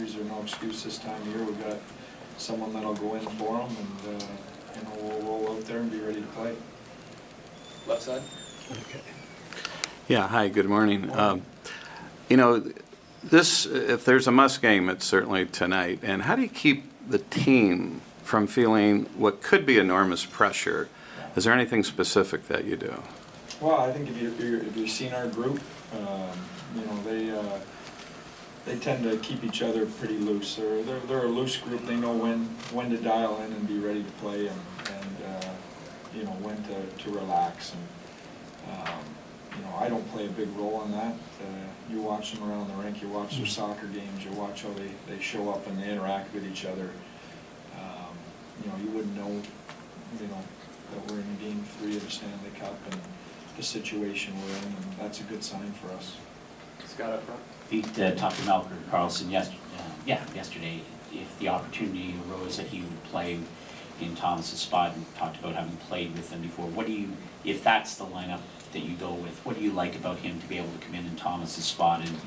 injuries are no excuse this time of year. We've got someone that'll go in for them, and you know, we'll roll out there and be ready to play. Left side. Okay. Yeah, hi, good morning. You know, this, if there's a must game, it's certainly tonight. And how do you keep the team from feeling what could be enormous pressure? Is there anything specific that you do? Well, I think if you've seen our group, you know, they tend to keep each other pretty loose. They're a loose group. They know when to dial in and be ready to play, and you know, when to relax. And you know, I don't play a big role in that. You watch them around the rink. You watch their soccer games. You watch how they show up and they interact with each other. You know, you wouldn't know, you know, that we're in Game 3 of the Stanley Cup and the situation we're in, and that's a good sign for us. Scott up front. Pete talked to Malcolm Carlson yesterday if the opportunity arose that he would play in Thomas's spot, and talked about having played with him before. What do you, if that's the lineup that you go with, what do you like about him to be able to come in Thomas's spot and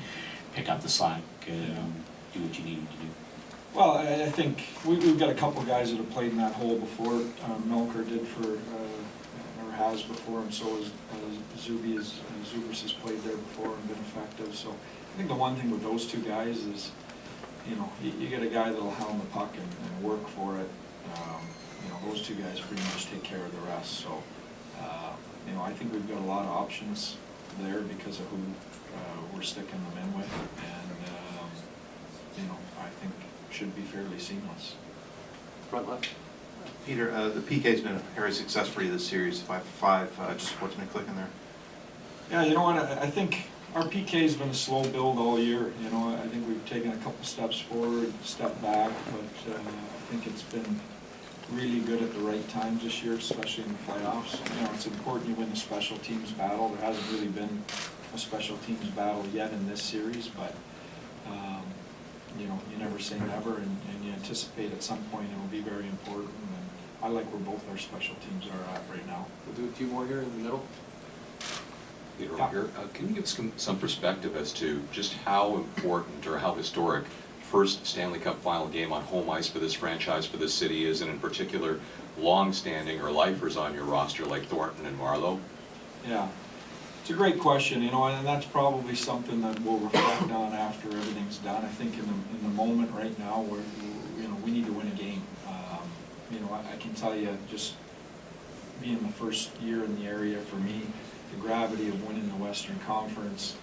pick up the slack and do what you need him to do? Well, I think we've got a couple guys that have played in that hole before. Melker did for, or has before, and so has Zubris has played there before and been effective. So I think the one thing with those two guys is, you know, you get a guy that'll hound the puck and work for it. You know, those two guys pretty much take care of the rest. So, you know, I think we've got a lot of options there because of who we're sticking them in with, and you know, I think should be fairly seamless. Front left. Peter, the PK's been a very success for you this series, 5-5. Just what's been clicking there? Yeah, you know what? I think our PK's been a slow build all year. You know, I think we've taken a couple steps forward, step back, but I think it's been really good at the right times this year, especially in the playoffs. You know, it's important you win the special teams battle. There hasn't really been a special teams battle yet in this series, but you know, you never say never, and you anticipate at some point it will be very important. And I like where both our special teams are at right now. We'll do a few more here in the middle. Peter, here, can you give us some perspective as to just how important or how historic first Stanley Cup Final game on home ice for this franchise, for this city is, and in particular, long-standing or lifers on your roster like Thornton and Marlowe? Yeah, it's a great question, you know, and that's probably something that we'll reflect on after everything's done. I think in the moment right now, you know, we need to win a game. You know, I can tell you, just being the first year in the area for me, the gravity of winning the Western Conference.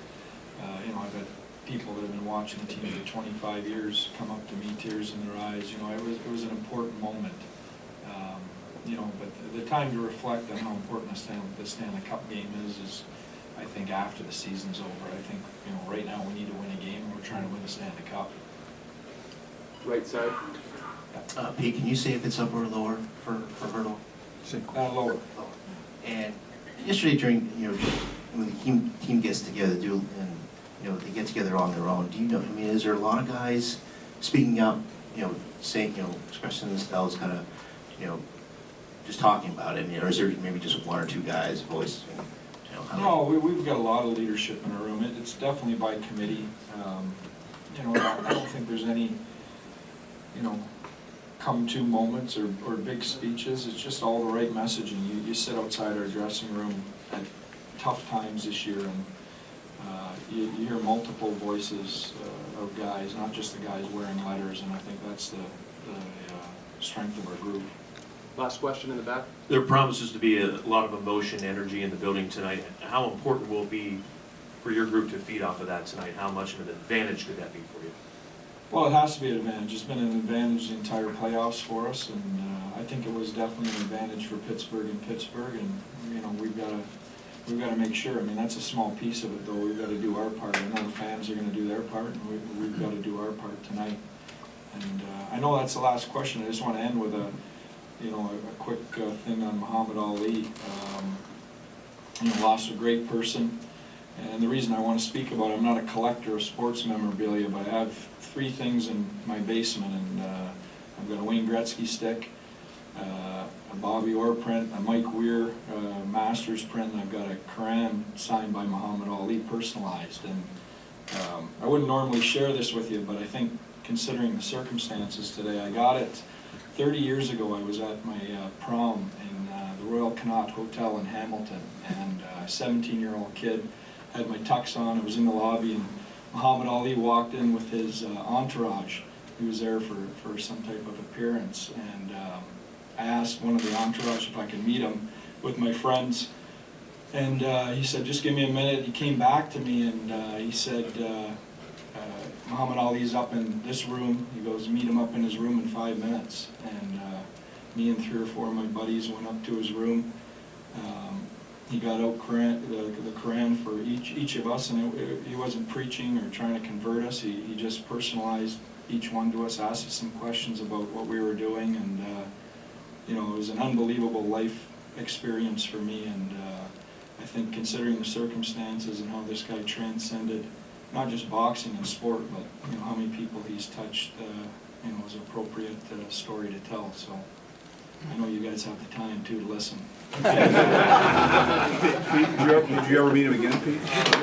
You know, I've had people that have been watching the team for 25 years come up to me, tears in their eyes. You know, it was an important moment. You know, but the time to reflect on how important the Stanley Cup game is I think after the season's over. I think, you know, right now we need to win a game. We're trying to win the Stanley Cup. Right side. Pete, can you say if it's up or lower for Hurdle? Lower. And yesterday during, you know, when the team gets together, and you know, they get together on their own, do you know, I mean, is there a lot of guys speaking up, you know, saying, you know, expressing themselves, kind of, you know, just talking about it, or is there maybe just one or two guys voice? You know, no, we've got a lot of leadership in our room. It's definitely by committee. You know, I don't think there's any, you know, come-to moments or big speeches. It's just all the right messaging. You sit outside our dressing room at tough times this year, and you hear multiple voices of guys, not just the guys wearing letters, and I think that's the strength of our group. Last question in the back. There promises to be a lot of emotion, energy in the building tonight. How important will it be for your group to feed off of that tonight? How much of an advantage could that be for you? Well, it has to be an advantage. It's been an advantage the entire playoffs for us, and I think it was definitely an advantage for Pittsburgh and Pittsburgh. And you know, we've got to make sure. I mean, that's a small piece of it, though. We've got to do our part. I know the fans are going to do their part, and we've got to do our part tonight. And I know that's the last question. I just want to end with a quick thing on Muhammad Ali. You know, lost a great person. And the reason I want to speak about it, I'm not a collector of sports memorabilia, but I have 3 things in my basement, and I've got a Wayne Gretzky stick, a Bobby Orr print, a Mike Weir Masters print, and I've got a Quran signed by Muhammad Ali, personalized. And I wouldn't normally share this with you, but I think considering the circumstances today. I got it 30 years ago. I was at my prom in the Royal Connaught Hotel in Hamilton, and a 17-year-old kid had my tux on. I was in the lobby, and Muhammad Ali walked in with his entourage. He was there for some type of appearance, and I asked one of the entourage if I could meet him with my friends, and he said, just give me a minute. He came back to me, and he said, Muhammad Ali's up in this room. He goes, meet him up in his room in 5 minutes. And me and 3 or 4 of my buddies went up to his room. He got out the Quran for each of us, and he wasn't preaching or trying to convert us. He just personalized each one to us, asked us some questions about what we were doing, and you know, it was an unbelievable life experience for me. And I think, considering the circumstances and how this guy transcended not just boxing and sport, but you know how many people he's touched, you know, is an appropriate story to tell. So I know you guys have the time too to listen. Pete, did you ever meet him again, Pete?